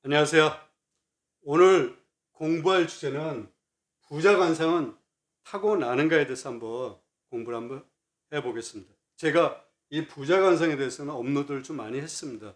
안녕하세요. 오늘 공부할 주제는 부자 관상은 타고나는가에 대해서 공부를 한번 해보겠습니다. 제가 이 부자 관상에 대해서는 업로드를 좀 많이 했습니다.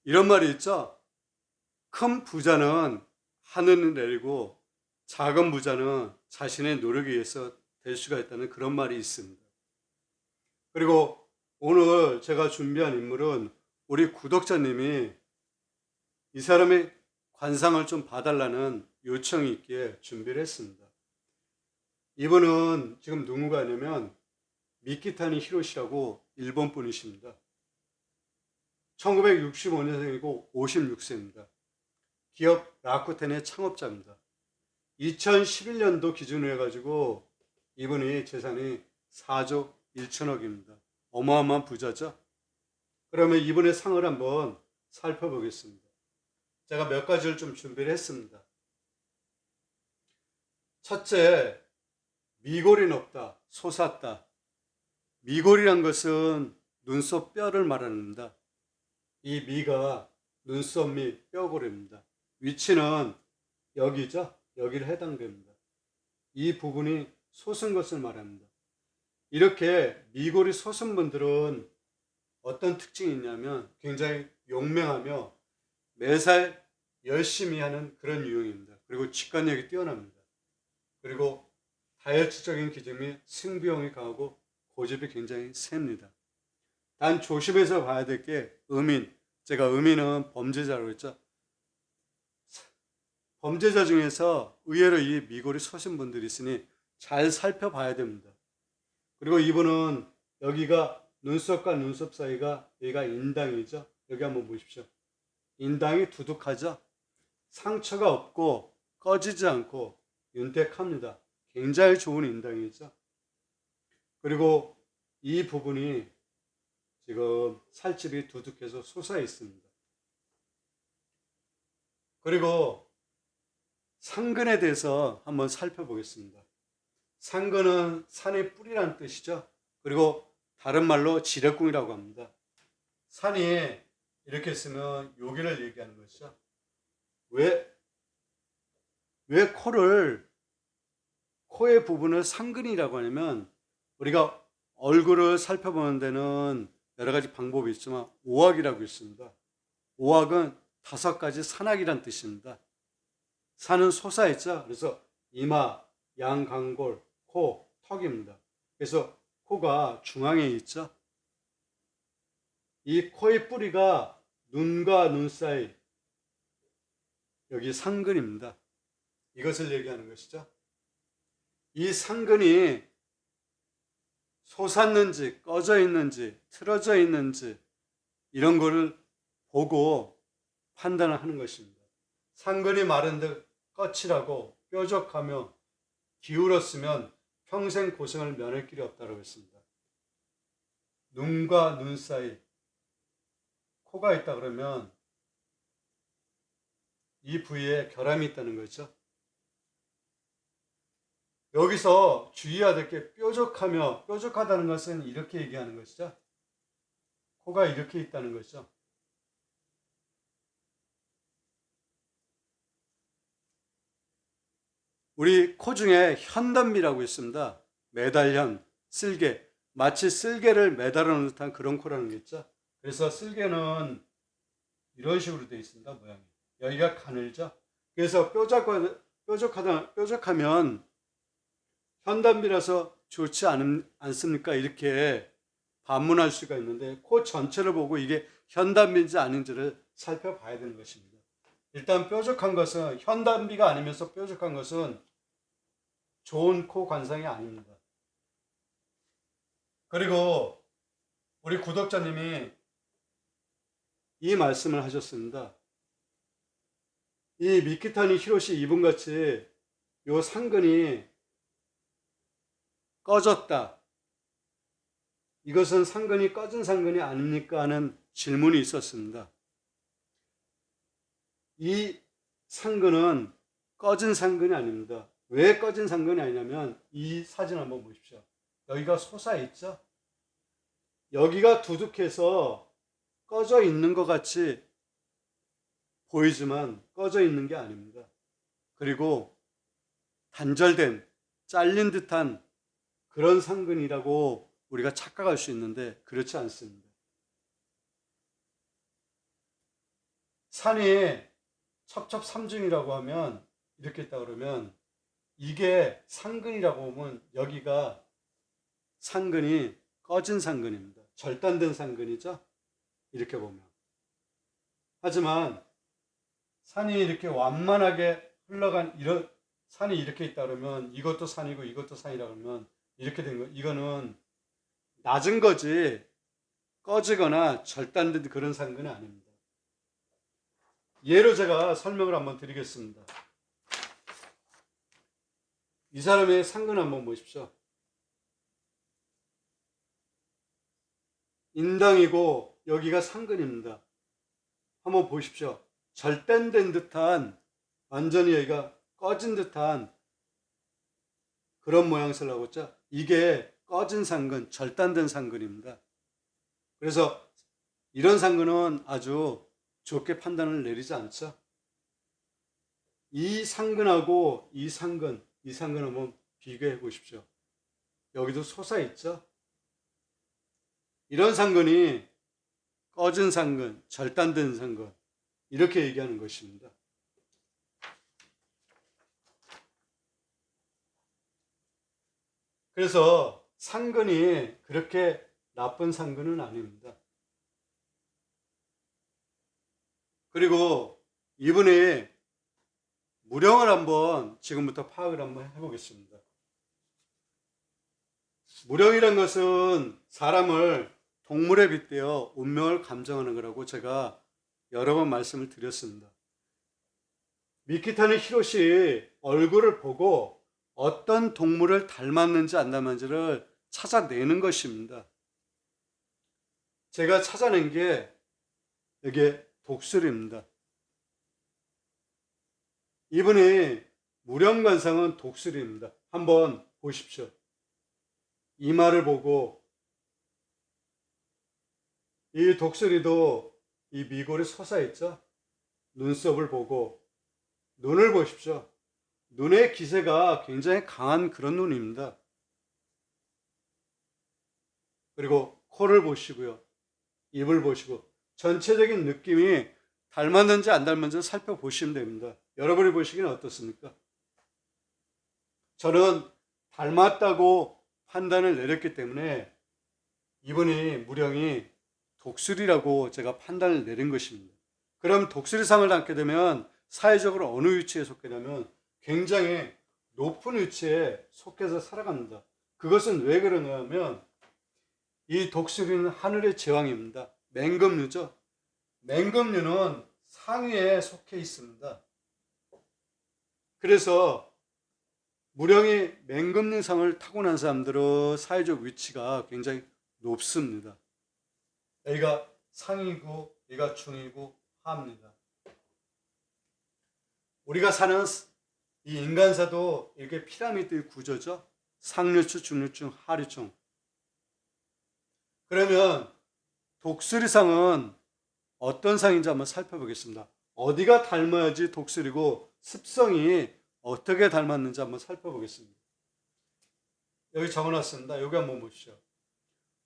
이런 말이 있죠. 큰 부자는 하늘을 내리고 작은 부자는 자신의 노력에 의해서 될 수가 있다는 그런 말이 있습니다. 그리고 오늘 제가 준비한 인물은 우리 구독자님이 이 사람의 관상을 좀 봐달라는 요청이 있기에 준비를 했습니다. 이분은 지금 누군가 하냐면 미키타니 히로시라고 일본 분이십니다. 1965년생이고 56세입니다. 기업 라쿠텐의 창업자입니다. 2011년도 기준으로 해가지고 이분이 재산이 4조 1천억입니다. 어마어마한 부자죠. 그러면 이분의 상을 한번 살펴보겠습니다. 제가 몇 가지를 좀 준비를 했습니다. 첫째, 미골이 높다, 솟았다. 미골이란 것은 눈썹 뼈를 말합니다. 이 미가 눈썹 및 뼈골입니다. 위치는 여기죠. 여기를 해당됩니다. 이 부분이 솟은 것을 말합니다. 이렇게 미골이 솟은 분들은 어떤 특징이 있냐면 굉장히 용맹하며 매살 열심히 하는 그런 유형입니다. 그리고 직관력이 뛰어납니다. 그리고 다혈질적인 기질이 승부욕이 강하고 고집이 굉장히 셉니다. 단 조심해서 봐야 될 게 제가 음인은 범죄자라고 했죠. 범죄자 중에서 의외로 이 미골이 솟은 분들이 있으니 잘 살펴봐야 됩니다. 그리고 이분은 여기가 눈썹과 눈썹 사이가 여기가 인당이죠. 여기 한번 보십시오. 인당이 두둑하죠. 상처가 없고 꺼지지 않고 윤택합니다. 굉장히 좋은 인당이죠. 그리고 이 부분이 지금 살집이 두둑해서 솟아 있습니다. 그리고 상근에 대해서 한번 살펴보겠습니다. 상근은 산의 뿌리라는 뜻이죠. 그리고 다른 말로 지렛궁이라고 합니다. 산이 이렇게 쓰면 여기를 얘기하는 것이죠. 왜 코의 부분을 상근이라고 하냐면 우리가 얼굴을 살펴보는 데는 여러 가지 방법이 있지만 오악이라고 있습니다. 오악은 5가지 산악이란 뜻입니다. 산은 솟아있죠. 그래서 이마, 양강골, 코, 턱입니다. 그래서 코가 중앙에 있죠. 이 코의 뿌리가 눈과 눈 사이, 여기 상근입니다. 이것을 얘기하는 것이죠. 이 상근이 솟았는지 꺼져 있는지 틀어져 있는지 이런 거를 보고 판단을 하는 것입니다. 상근이 마른 듯 거칠하고 뾰족하며 기울었으면 평생 고생을 면할 길이 없다고 했습니다. 눈과 눈 사이 코가 있다 그러면 이 부위에 결함이 있다는 거죠. 여기서 주의해야 될 게 뾰족하다는 것은 이렇게 얘기하는 것이죠. 코가 이렇게 있다는 것이죠. 우리 코 중에 현단비라고 있습니다. 매달현, 쓸개. 마치 쓸개를 매달아 놓은 듯한 그런 코라는 게 있죠. 그래서 쓸개는 이런 식으로 되어 있습니다. 모양이. 여기가 가늘죠. 그래서 뾰족하면 현단비라서 좋지 않습니까? 이렇게 반문할 수가 있는데 코 전체를 보고 이게 현단비인지 아닌지를 살펴봐야 되는 것입니다. 일단 뾰족한 것은 현단비가 아니면서 뾰족한 것은 좋은 코 관상이 아닙니다. 그리고 우리 구독자님이 이 말씀을 하셨습니다. 이 미키타니 히로시 이분같이 요 상근이 꺼졌다. 이것은 상근이 꺼진 상근이 아닙니까? 하는 질문이 있었습니다. 이 상근은 꺼진 상근이 아닙니다. 왜 꺼진 상근이 아니냐면 이 사진 한번 보십시오. 여기가 솟아있죠? 여기가 두둑해서 꺼져 있는 것 같이 보이지만 꺼져 있는 게 아닙니다. 그리고 단절된, 잘린 듯한 그런 상근이라고 우리가 착각할 수 있는데 그렇지 않습니다. 산이 첩첩삼중이라고 하면 이렇게 있다 그러면 이게 상근이라고 보면 여기가 상근이 꺼진 상근입니다. 절단된 상근이죠. 이렇게 보면. 하지만 산이 이렇게 완만하게 흘러간 이런 산이 이렇게 있다 그러면 이것도 산이고 이것도 산이라 그러면 이렇게 된 거. 이거는 낮은 거지 꺼지거나 절단된 그런 상근은 아닙니다. 예로 제가 설명을 한번 드리겠습니다. 이 사람의 상근 한번 보십시오. 인당이고 여기가 상근입니다. 한번 보십시오. 절단된 듯한 완전히 여기가 꺼진 듯한 그런 모양새를 하고 있죠. 이게 꺼진 상근, 절단된 상근입니다. 그래서 이런 상근은 아주 좋게 판단을 내리지 않죠. 이 상근하고 이 상근 한번 비교해 보십시오. 여기도 솟아 있죠. 이런 상근이 꺼진 상근, 절단된 상근 이렇게 얘기하는 것입니다. 그래서 상근이 그렇게 나쁜 상근은 아닙니다. 그리고 이분이 무령을 한번 지금부터 파악을 한번 해보겠습니다. 무령이란 것은 사람을 동물에 빗대어 운명을 감정하는 거라고 제가 여러 번 말씀을 드렸습니다. 미키타니 히로시 얼굴을 보고 어떤 동물을 닮았는지 안 닮았는지를 찾아내는 것입니다. 제가 찾아낸 게 여기에 독수리입니다. 이분이 무령관상은 독수리입니다. 한번 보십시오. 이마를 보고 이 독수리도 이 미골이 솟아있죠. 눈썹을 보고 눈을 보십시오. 눈의 기세가 굉장히 강한 그런 눈입니다. 그리고 코를 보시고요. 입을 보시고 전체적인 느낌이 닮았는지 안 닮았는지 살펴보시면 됩니다. 여러분이 보시기는 어떻습니까? 저는 닮았다고 판단을 내렸기 때문에 이분이 무령이 독수리라고 제가 판단을 내린 것입니다. 그럼 독수리상을 담게 되면 사회적으로 어느 위치에 속게 되면 굉장히 높은 위치에 속해서 살아갑니다. 그것은 왜 그러냐면 이 독수리는 하늘의 제왕입니다. 맹금류죠. 맹금류는 상위에 속해 있습니다. 그래서 무령이 맹금류상을 타고난 사람들은 사회적 위치가 굉장히 높습니다. 여기가 상이고 여기가 중이고 하입니다. 우리가 사는 이 인간사도 이렇게 피라미드 구조죠. 상류층, 중류층, 하류층. 그러면 독수리상은 어떤 상인지 한번 살펴보겠습니다. 어디가 닮아야지 독수리고 습성이 어떻게 닮았는지 한번 살펴보겠습니다. 여기 적어놨습니다. 여기 한번 보시죠.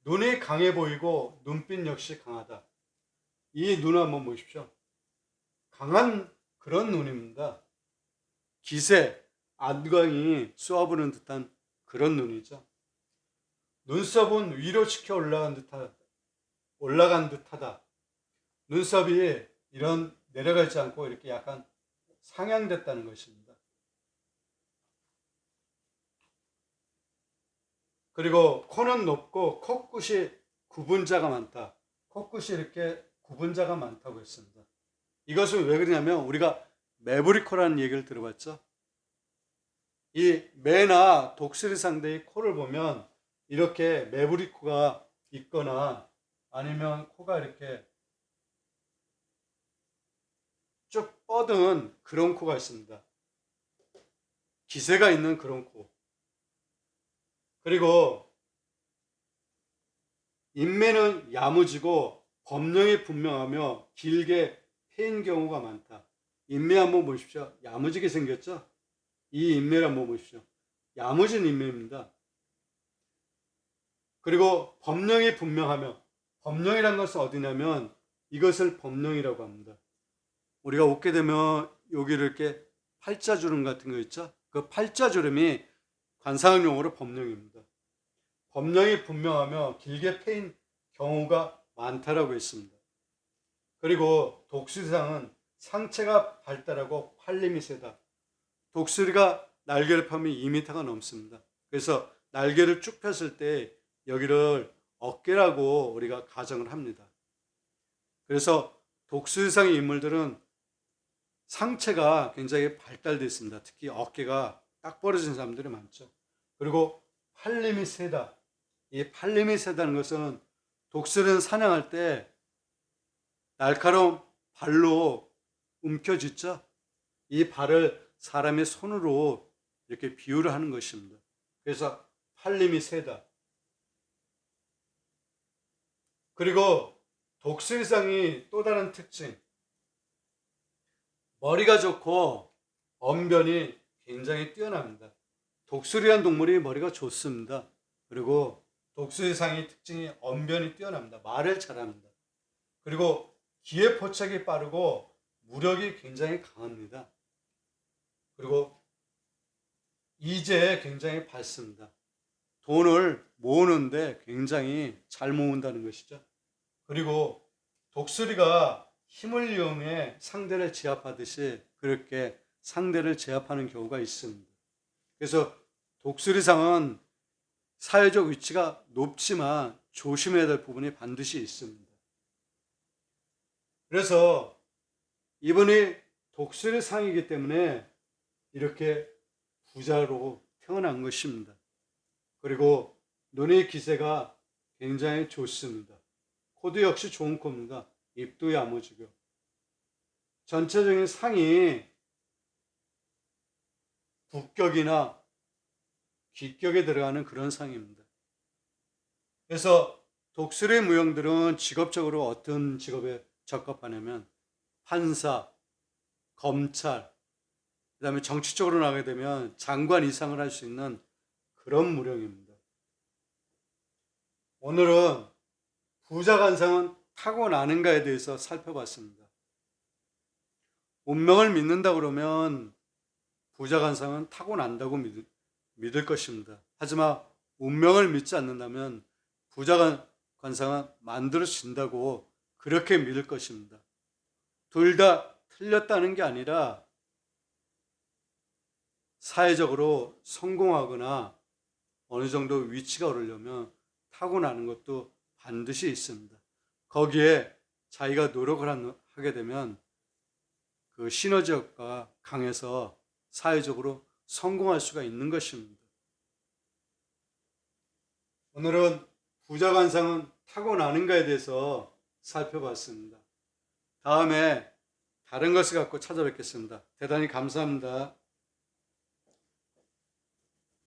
눈이 강해 보이고 눈빛 역시 강하다. 이 눈을 한번 보십시오. 강한 그런 눈입니다. 기세, 안광이 쏘아부는 듯한 그런 눈이죠. 눈썹은 위로 치켜 올라간 듯하다. 눈썹이 이런 내려가지 않고 이렇게 약간 상향됐다는 것입니다. 그리고 코는 높고 콧끝이 구분자가 많다. 콧끝이 이렇게 구분자가 많다고 했습니다. 이것은 왜 그러냐면 우리가 매부리코라는 얘기를 들어봤죠. 이 매나 독수리 상대의 코를 보면 이렇게 매부리코가 있거나 아니면 코가 이렇게 쭉 뻗은 그런 코가 있습니다. 기세가 있는 그런 코. 그리고 인매는 야무지고 법령이 분명하며 길게 패인 경우가 많다. 인매 한번 보십시오. 야무지게 생겼죠? 이 인매를 한번 보십시오. 야무진 인매입니다. 그리고 법령이 분명하며, 법령이란 것은 어디냐면 이것을 법령이라고 합니다. 우리가 웃게 되면 여기를 이렇게 팔자주름 같은 거 있죠? 그 팔자주름이 관상학 용어로 법령입니다. 법령이 분명하며 길게 패인 경우가 많다라고 했습니다. 그리고 독수리상은 상체가 발달하고 팔림이 세다. 독수리가 날개를 펴면 2m가 넘습니다. 그래서 날개를 쭉 폈을 때 여기를 어깨라고 우리가 가정을 합니다. 그래서 독수리상의 인물들은 상체가 굉장히 발달되어 있습니다. 특히 어깨가 딱 벌어진 사람들이 많죠. 그리고 팔림이 세다. 이 팔림이 세다는 것은 독수리는 사냥할 때 날카로운 발로 움켜쥐죠. 이 발을 사람의 손으로 이렇게 비유를 하는 것입니다. 그래서 팔림이 세다. 그리고 독수리상이 또 다른 특징, 머리가 좋고 언변이 굉장히 뛰어납니다. 독수리란 동물이 머리가 좋습니다. 그리고 독수리상의 특징이 언변이 뛰어납니다. 말을 잘합니다. 그리고 기회 포착이 빠르고 무력이 굉장히 강합니다. 그리고 이제에 굉장히 밝습니다. 돈을 모으는데 굉장히 잘 모은다는 것이죠. 그리고 독수리가 힘을 이용해 상대를 제압하듯이 그렇게 상대를 제압하는 경우가 있습니다. 그래서 독수리상은 사회적 위치가 높지만 조심해야 될 부분이 반드시 있습니다. 그래서 이분이 독수리상이기 때문에 이렇게 부자로 태어난 것입니다. 그리고 눈의 기세가 굉장히 좋습니다. 코도 역시 좋은 코입니다. 입도 야무지고 전체적인 상이 북격이나 귀격에 들어가는 그런 상입니다. 그래서 독수리 무용들은 직업적으로 어떤 직업에 적합하냐면 판사, 검찰, 그 다음에 정치적으로 나가게 되면 장관 이상을 할 수 있는 그런 무령입니다. 오늘은 부자관상은 타고나는가에 대해서 살펴봤습니다. 운명을 믿는다 그러면 부자관상은 타고난다고 믿을 것입니다. 하지만 운명을 믿지 않는다면 부자관상은 만들어진다고 그렇게 믿을 것입니다. 둘 다 틀렸다는 게 아니라 사회적으로 성공하거나 어느 정도 위치가 오르려면 타고나는 것도 반드시 있습니다. 거기에 자기가 노력을 하게 되면 그 시너지 효과가 강해서 사회적으로 성공할 수가 있는 것입니다. 오늘은 부자관상은 타고나는가에 대해서 살펴봤습니다. 다음에 다른 것을 갖고 찾아뵙겠습니다. 대단히 감사합니다.